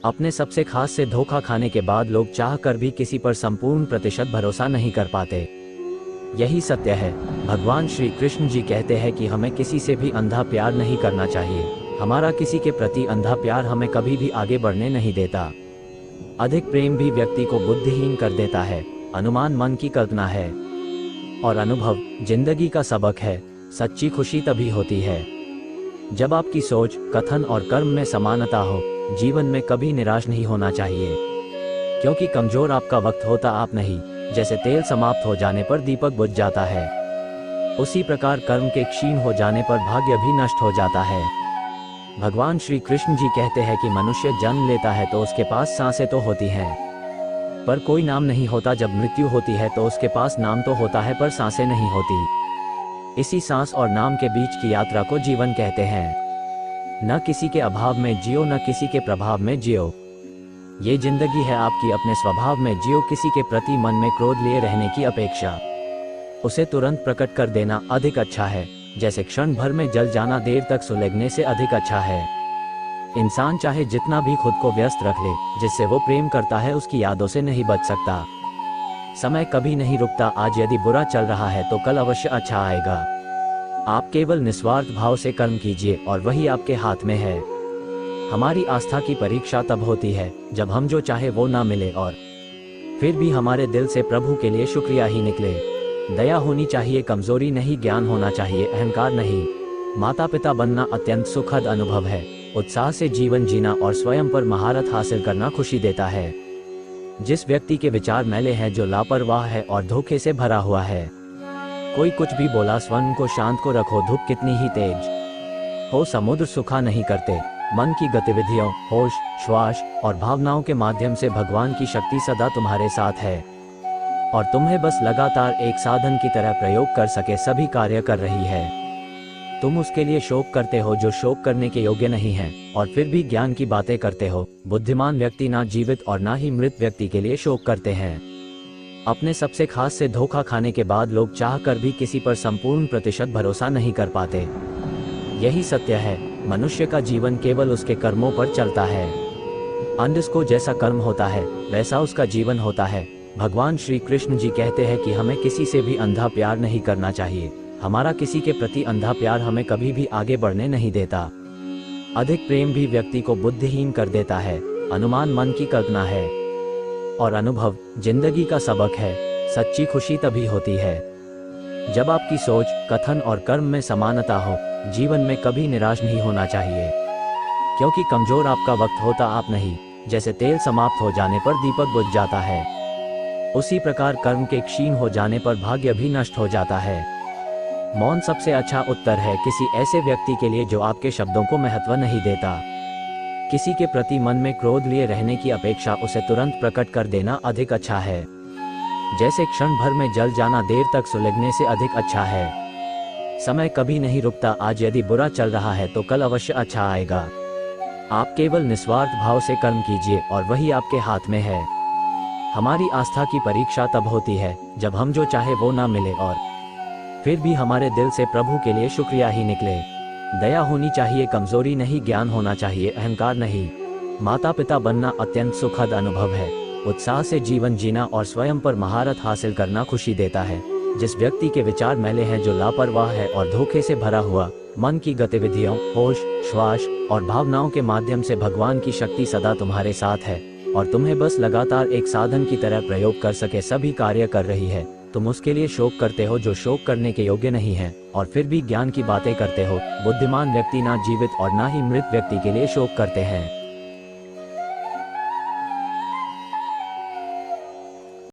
अपने सबसे खास से धोखा खाने के बाद लोग चाह कर भी किसी पर संपूर्ण प्रतिशत भरोसा नहीं कर पाते। यही सत्य है। भगवान श्री कृष्ण जी कहते हैं कि हमें किसी से भी अंधा प्यार नहीं करना चाहिए। हमारा किसी के प्रति अंधा प्यार हमें कभी भी आगे बढ़ने नहीं देता। अधिक प्रेम भी व्यक्ति को बुद्धिहीन कर देता है। अनुमान मन की कल्पना है और अनुभव जिंदगी का सबक है। सच्ची खुशी तभी होती है जब आपकी सोच, कथन और कर्म में समानता हो। जीवन में कभी निराश नहीं होना चाहिए, क्योंकि कमजोर आपका वक्त होता आप नहीं। जैसे तेल समाप्त हो जाने पर दीपक बुझ जाता है, उसी प्रकार कर्म के क्षीण हो जाने पर भाग्य भी नष्ट हो जाता है। भगवान श्री कृष्ण जी कहते हैं कि मनुष्य जन्म लेता है तो उसके पास सांसें तो होती हैं, पर कोई नाम नहीं होता। जब मृत्यु होती है तो उसके पास नाम तो होता है, पर सांसें नहीं होती। इसी सांस और नाम के बीच की यात्रा को जीवन कहते हैं। न किसी के अभाव में जियो, न किसी के प्रभाव में जियो। ये जिंदगी है आपकी, अपने स्वभाव में जियो। किसी के प्रति मन में क्रोध लिए रहने की अपेक्षा उसे तुरंत प्रकट कर देना अधिक अच्छा है। जैसे क्षण भर में जल जाना देर तक सुलगने से अधिक अच्छा है। इंसान चाहे जितना भी खुद को व्यस्त रख ले, जिससे वो प्रेम करता है उसकी यादों से नहीं बच सकता। समय कभी नहीं रुकता। आज यदि बुरा चल रहा है तो कल अवश्य अच्छा आएगा। आप केवल निस्वार्थ भाव से कर्म कीजिए और वही आपके हाथ में है। हमारी आस्था की परीक्षा तब होती है जब हम जो चाहे वो ना मिले और फिर भी हमारे दिल से प्रभु के लिए शुक्रिया ही निकले। दया होनी चाहिए, कमजोरी नहीं। ज्ञान होना चाहिए, अहंकार नहीं। माता पिता बनना अत्यंत सुखद अनुभव है। उत्साह से जीवन जीना और स्वयं पर महारत हासिल करना खुशी देता है। जिस व्यक्ति के विचार मैले हैं, जो लापरवाह है और धोखे से भरा हुआ है, कोई कुछ भी बोला, स्वर्ण को शांत को रखो। धूप कितनी ही तेज हो, समुद्र सुखा नहीं करते। मन की गतिविधियों, होश, श्वास और भावनाओं के माध्यम से भगवान की शक्ति सदा तुम्हारे साथ है और तुम्हें बस लगातार एक साधन की तरह प्रयोग कर सके सभी कार्य कर रही है। तुम उसके लिए शोक करते हो जो शोक करने के योग्य नहीं है, और फिर भी ज्ञान की बातें करते हो। बुद्धिमान व्यक्ति ना जीवित और ना ही मृत व्यक्ति के लिए शोक करते हैं। अपने सबसे खास से धोखा खाने के बाद लोग चाह कर भी किसी पर संपूर्ण प्रतिशत भरोसा नहीं कर पाते। यही सत्य है। मनुष्य का जीवन केवल उसके कर्मों पर चलता है। अंध को जैसा कर्म होता है वैसा उसका जीवन होता है। भगवान श्री कृष्ण जी कहते हैं कि हमें किसी से भी अंधा प्यार नहीं करना चाहिए। हमारा किसी के प्रति अंधा प्यार हमें कभी भी आगे बढ़ने नहीं देता। अधिक प्रेम भी व्यक्ति को बुद्धिहीन कर देता है। अनुमान मन की कल्पना है और अनुभव जिंदगी का सबक है। सच्ची खुशी तभी होती है जब आपकी सोच, कथन और कर्म में समानता हो। जीवन में कभी निराश नहीं होना चाहिए, क्योंकि कमजोर आपका वक्त होता आप नहीं। जैसे तेल समाप्त हो जाने पर दीपक बुझ जाता है, उसी प्रकार कर्म के क्षीण हो जाने पर भाग्य भी नष्ट हो जाता है। मौन सबसे अच्छा उत्तर है किसी ऐसे व्यक्ति के लिए जो आपके शब्दों को महत्व नहीं देता। किसी के प्रति मन में क्रोध लिए रहने की अपेक्षा उसे तुरंत प्रकट कर देना अधिक अच्छा है। जैसे क्षण भर में जल जाना देर तक सुलगने से अधिक अच्छा है। समय कभी नहीं रुकता। आज यदि बुरा चल रहा है तो कल अवश्य अच्छा आएगा। आप केवल निस्वार्थ भाव से कर्म कीजिए और वही आपके हाथ में है। हमारी आस्था की परीक्षा तब होती है जब हम जो चाहे वो ना मिले और फिर भी हमारे दिल से प्रभु के लिए शुक्रिया ही निकले। दया होनी चाहिए, कमजोरी नहीं। ज्ञान होना चाहिए, अहंकार नहीं। माता पिता बनना अत्यंत सुखद अनुभव है। उत्साह से जीवन जीना और स्वयं पर महारत हासिल करना खुशी देता है। जिस व्यक्ति के विचार मैले हैं, जो लापरवाह है और धोखे से भरा हुआ, मन की गतिविधियों, होश, श्वास और भावनाओं के माध्यम से भगवान की शक्ति सदा तुम्हारे साथ है और तुम्हें बस लगातार एक साधन की तरह प्रयोग कर सके सभी कार्य कर रही है। तुम उसके लिए शोक करते हो जो शोक करने के योग्य नहीं है, और फिर भी ज्ञान की बातें करते हो। बुद्धिमान व्यक्ति ना जीवित और ना ही मृत व्यक्ति के लिए शोक करते हैं।